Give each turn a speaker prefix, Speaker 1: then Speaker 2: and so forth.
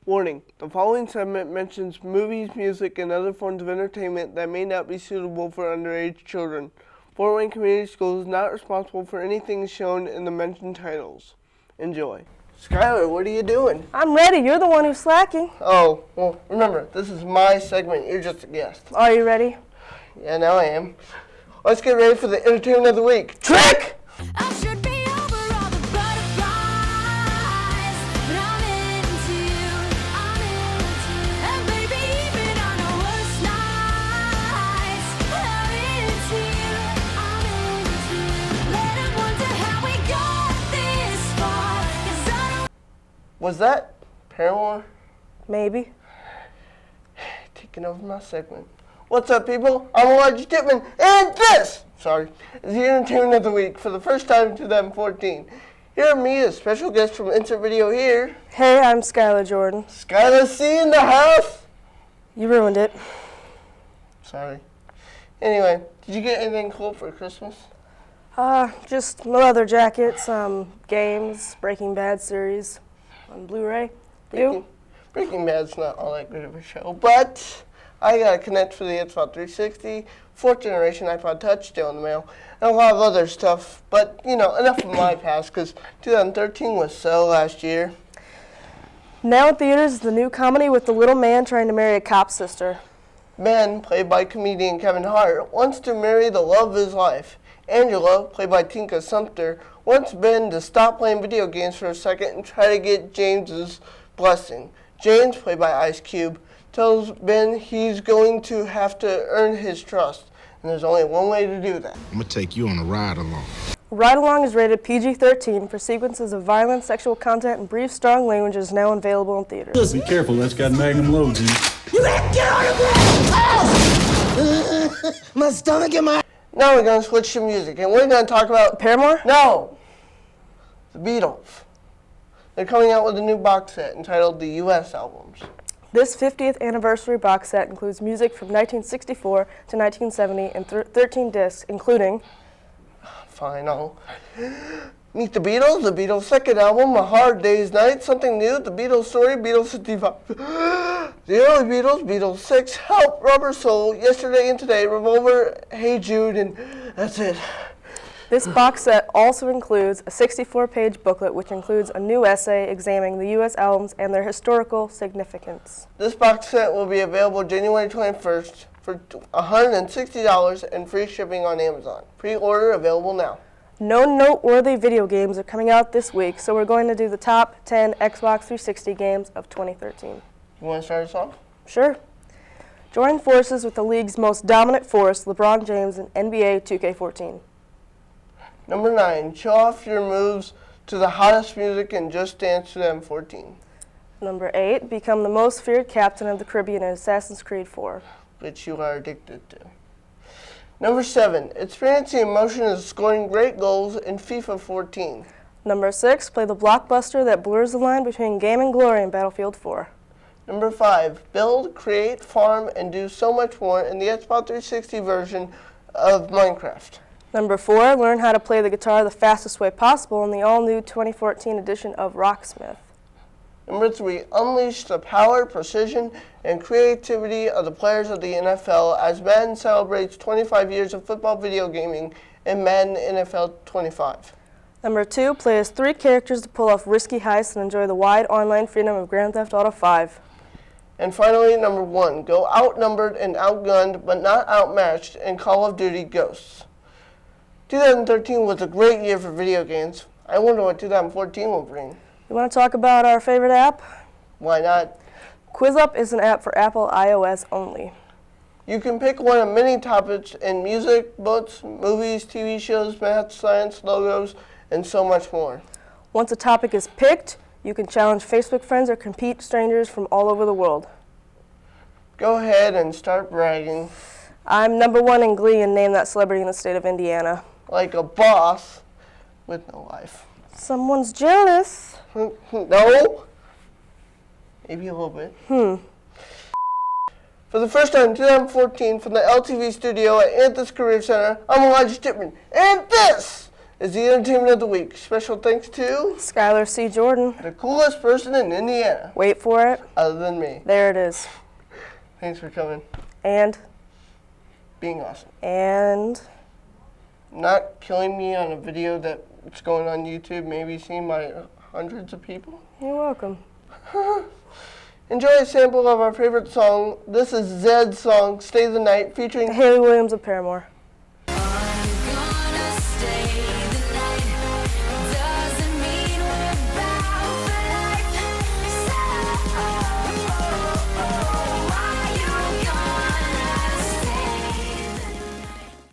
Speaker 1: Warning, the following segment mentions movies, music, and other forms of entertainment that may not be suitable for underage children. Fort Wayne Community Schools is not responsible for anything shown in the mentioned titles. Enjoy. Skylar, what are you doing?
Speaker 2: I'm ready. You're the one who's slacking.
Speaker 1: Oh, well, remember, this is my segment. You're just a guest.
Speaker 2: Are you ready?
Speaker 1: Yeah, now I am. Let's get ready for the entertainment of the week. Trick!
Speaker 3: I should be over all the butterflies, but I'm into you, and baby, even on the worst nights, I'm into you, Let 'em wonder how we got this far, 'cause I don't.
Speaker 1: Was that Paramore?
Speaker 2: Maybe.
Speaker 1: Taking over my segment. What's up, people? I'm Elijah Tippman, and this, is the entertainment of the week for the first time in 2014. Here are me, a special guest from Insert Video here.
Speaker 2: Hey, I'm Skylar Jordan.
Speaker 1: Skylar C in the house.
Speaker 2: You ruined it.
Speaker 1: Sorry. Anyway, did you get anything cool for Christmas?
Speaker 2: Just leather jackets, games, Breaking Bad series on Blu-ray. You?
Speaker 1: Breaking Bad's not all that good of a show, but I got a Connect for the Xbox 360, 4th generation iPod Touch still in the mail, and a lot of other stuff. But, enough of my past, because 2013 was so last year.
Speaker 2: Now in theaters is the new comedy with the little man trying to marry a cop's sister.
Speaker 1: Ben, played by comedian Kevin Hart, wants to marry the love of his life. Angela, played by Tinka Sumter, wants Ben to stop playing video games for a second and try to get James's blessing. James, played by Ice Cube, tells Ben he's going to have to earn his trust, and there's only one way to do that.
Speaker 4: I'm gonna take you on a ride along.
Speaker 2: Ride Along is rated PG-13 for sequences of violence, sexual content, and brief, strong language is now available in theaters.
Speaker 5: Be careful, that's got magnum loads in it.
Speaker 4: You gotta get on the ground! My stomach and my...
Speaker 1: Now we're going to switch to music, and we're going to talk about...
Speaker 2: Paramore?
Speaker 1: No! The Beatles. They're coming out with a new box set entitled The U.S. Albums.
Speaker 2: This 50th anniversary box set includes music from 1964 to 1970 and 13 discs, including...
Speaker 1: Fine, I'll... Meet the Beatles' second album, A Hard Day's Night, Something New, The Beatles Story, Beatles 55. The Early Beatles, Beatles 6, Help, Rubber Soul, Yesterday and Today, Revolver, Hey Jude, and that's it.
Speaker 2: This box set also includes a 64-page booklet which includes a new essay examining the U.S. albums and their historical significance.
Speaker 1: This box set will be available January 21st for $160 and free shipping on Amazon. Pre-order available now.
Speaker 2: No noteworthy video games are coming out this week, so we're going to do the top 10 Xbox 360 games of 2013.
Speaker 1: You want to start us off?
Speaker 2: Sure. Join forces with the league's most dominant force, LeBron James, in NBA 2K14.
Speaker 1: Number 9, show off your moves to the hottest music in Just Dance 2014.
Speaker 2: Number 8, become the most feared captain of the Caribbean in Assassin's Creed 4.
Speaker 1: Which you are addicted to. Number 7, experience the emotion of scoring great goals in FIFA 14.
Speaker 2: Number 6, play the blockbuster that blurs the line between gaming glory and Battlefield 4.
Speaker 1: Number 5, build, create, farm, and do so much more in the Xbox 360 version of Minecraft.
Speaker 2: Number 4, learn how to play the guitar the fastest way possible in the all-new 2014 edition of Rocksmith.
Speaker 1: Number 3, unleash the power, precision, and creativity of the players of the NFL as Madden celebrates 25 years of football video gaming in Madden NFL 25.
Speaker 2: Number 2, play as 3 characters to pull off risky heists and enjoy the wide online freedom of Grand Theft Auto 5.
Speaker 1: And finally, number 1, go outnumbered and outgunned but not outmatched in Call of Duty Ghosts. 2013 was a great year for video games. I wonder what 2014 will bring.
Speaker 2: You want to talk about our favorite app?
Speaker 1: Why not?
Speaker 2: QuizUp is an app for Apple iOS only.
Speaker 1: You can pick one of many topics in music, books, movies, TV shows, math, science, logos, and so much more.
Speaker 2: Once a topic is picked, you can challenge Facebook friends or compete strangers from all over the world.
Speaker 1: Go ahead and start bragging.
Speaker 2: I'm number 1 in Glee and name that celebrity in the state of Indiana.
Speaker 1: Like a boss with no life.
Speaker 2: Someone's jealous.
Speaker 1: No? Maybe a little bit. For the first time in 2014, from the LTV studio at Anthos Career Center, I'm Elijah Tippman, and this is the entertainment of the week. Special thanks to
Speaker 2: Skylar C. Jordan.
Speaker 1: the coolest person in Indiana,
Speaker 2: Wait for it.
Speaker 1: other than me.
Speaker 2: There it is.
Speaker 1: Thanks for coming.
Speaker 2: And
Speaker 1: Being awesome. Not killing me on a video that's going on YouTube, maybe seen by hundreds of people.
Speaker 2: you're welcome.
Speaker 1: Enjoy a sample of our favorite song. This is Zed's song, Stay the Night, featuring
Speaker 2: Haley Williams of Paramore.